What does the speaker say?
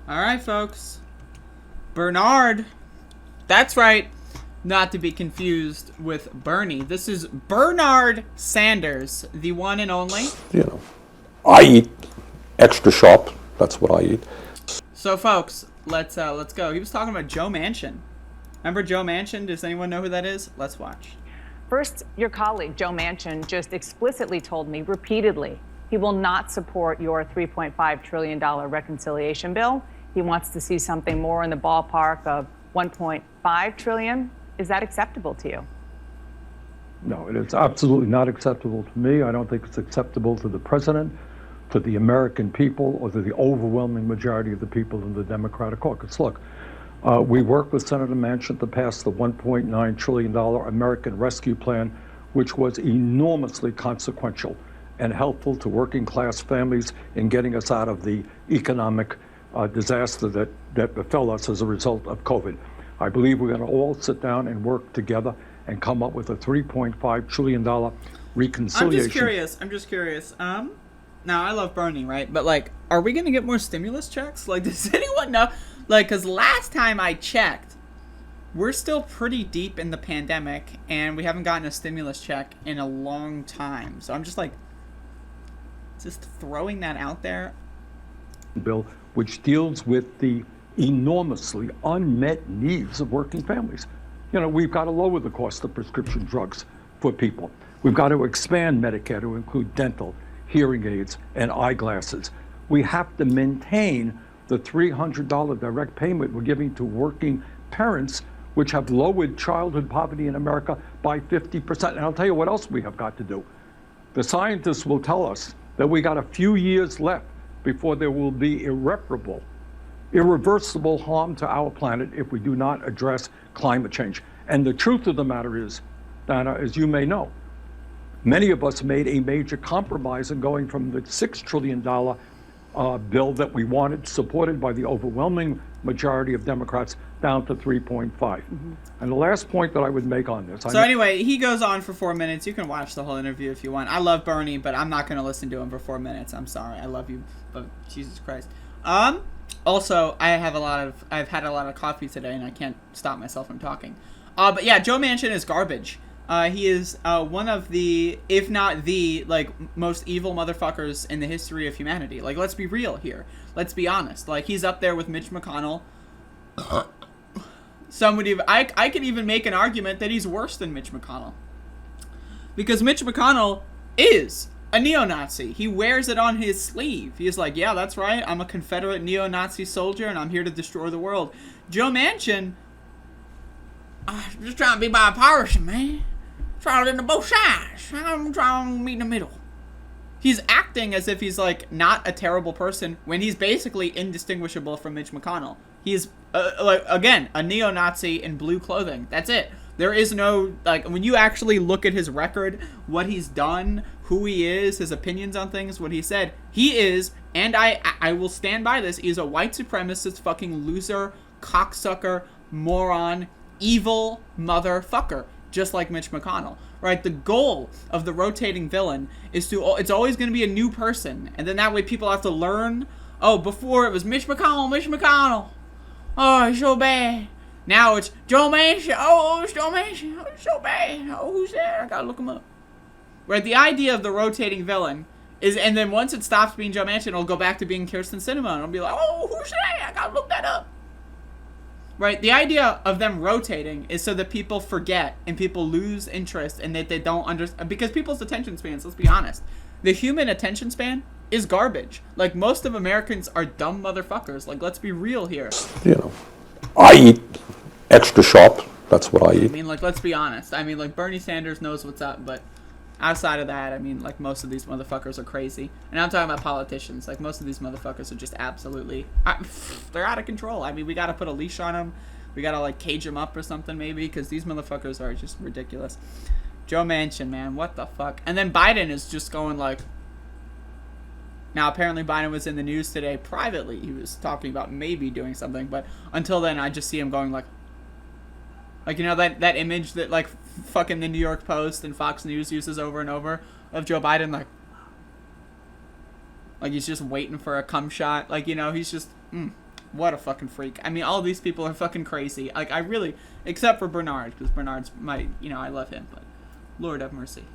All right, folks. Bernard. That's right. Not to be confused with Bernie. This is Bernard Sanders, the one and only. You know, I eat extra sharp. That's what I eat. So, folks, let's go. He was talking about Joe Manchin. Remember Joe Manchin? Does anyone know who that is? Let's watch. First, your colleague, Joe Manchin, just explicitly told me repeatedly he will not support your $3.5 trillion reconciliation bill. He wants to see something more in the ballpark of $1.5 trillion. Is that acceptable to you? No, it is absolutely not acceptable to me. I don't think it's acceptable to the president, to the American people, or to the overwhelming majority of the people in the Democratic caucus. Look, we worked with Senator Manchin to pass the $1.9 trillion American Rescue Plan, which was enormously consequential and helpful to working class families in getting us out of the economic disaster that befell us as a result of COVID. I believe we're going to all sit down and work together and come up with a $3.5 trillion reconciliation. I'm just curious. Now, I love Bernie, right? But, like, are we going to get more stimulus checks? Like, does anyone know? Like, because last time I checked, we're still pretty deep in the pandemic, and we haven't gotten a stimulus check in a long time. So I'm just, like, just throwing that out there. Bill, which deals with the enormously unmet needs of working families. You know, we've got to lower the cost of prescription drugs for people. We've got to expand Medicare to include dental, hearing aids, and eyeglasses. We have to maintain the $300 direct payment we're giving to working parents, which have lowered childhood poverty in America by 50%. And I'll tell you what else we have got to do. The scientists will tell us that we got a few years left before there will be irreversible harm to our planet if we do not address climate change. And the truth of the matter is, Dana, as you may know, many of us made a major compromise in going from the $6 trillion bill that we wanted, supported by the overwhelming majority of Democrats, down to 3.5. Mm-hmm. And the last point that I would make on this. So anyway, he goes on for 4 minutes. You can watch the whole interview if you want. I love Bernie, but I'm not going to listen to him for 4 minutes. I'm sorry. I love you, but Jesus Christ. Also, I've had a lot of coffee today, and I can't stop myself from talking. But yeah, Joe Manchin is garbage. He is one of the, if not the, like, most evil motherfuckers in the history of humanity. Like, let's be real here. Let's be honest. Like, he's up there with Mitch McConnell. I could even make an argument that he's worse than Mitch McConnell. Because Mitch McConnell is a neo-Nazi. He wears it on his sleeve. He's like, yeah, that's right. I'm a Confederate neo-Nazi soldier, and I'm here to destroy the world. Joe Manchin, I'm just trying to be bipartisan, man. Trying to listen to both sides. I'm trying to meet in the middle. He's acting as if he's, like, not a terrible person when he's basically indistinguishable from Mitch McConnell. He's, like, again, a neo-Nazi in blue clothing. That's it. There is no, like, when you actually look at his record, what he's done, who he is, his opinions on things, what he said, he is, and I will stand by this, he's a white supremacist fucking loser, cocksucker, moron, evil motherfucker, just like Mitch McConnell, right? The goal of the rotating villain is it's always going to be a new person, and then that way people have to learn, oh, before it was Mitch McConnell, oh, he's so bad. Now it's Joe Manchin. Oh, it's Joe Manchin. Oh, it's so bad. Oh, who's there? I gotta look him up. Right, the idea of the rotating villain is, and then once it stops being Joe Manchin, it'll go back to being Kirsten Sinema, and it'll be like, oh, who's there? I gotta look that up. Right, the idea of them rotating is so that people forget and people lose interest and that they don't understand, because people's attention spans, let's be honest, the human attention span is garbage. Like, most of Americans are dumb motherfuckers. Like, let's be real here. You know, I eat extra sharp. That's what I eat. I mean, like, let's be honest. I mean, like, Bernie Sanders knows what's up, but outside of that, I mean, like, most of these motherfuckers are crazy. And I'm talking about politicians. Like, most of these motherfuckers are just absolutely, they're out of control. I mean, we gotta put a leash on them. We gotta, like, cage them up or something, maybe, because these motherfuckers are just ridiculous. Joe Manchin, man, what the fuck? And then Biden is just going, like, now, apparently Biden was in the news today privately. He was talking about maybe doing something, but until then, I just see him going, like, you know, that image that, like, fucking the New York Post and Fox News uses over and over of Joe Biden, like he's just waiting for a cum shot. Like, you know, he's just, What a fucking freak. I mean, all these people are fucking crazy. Like, I really, except for Bernard, because Bernard's I love him, but Lord have mercy.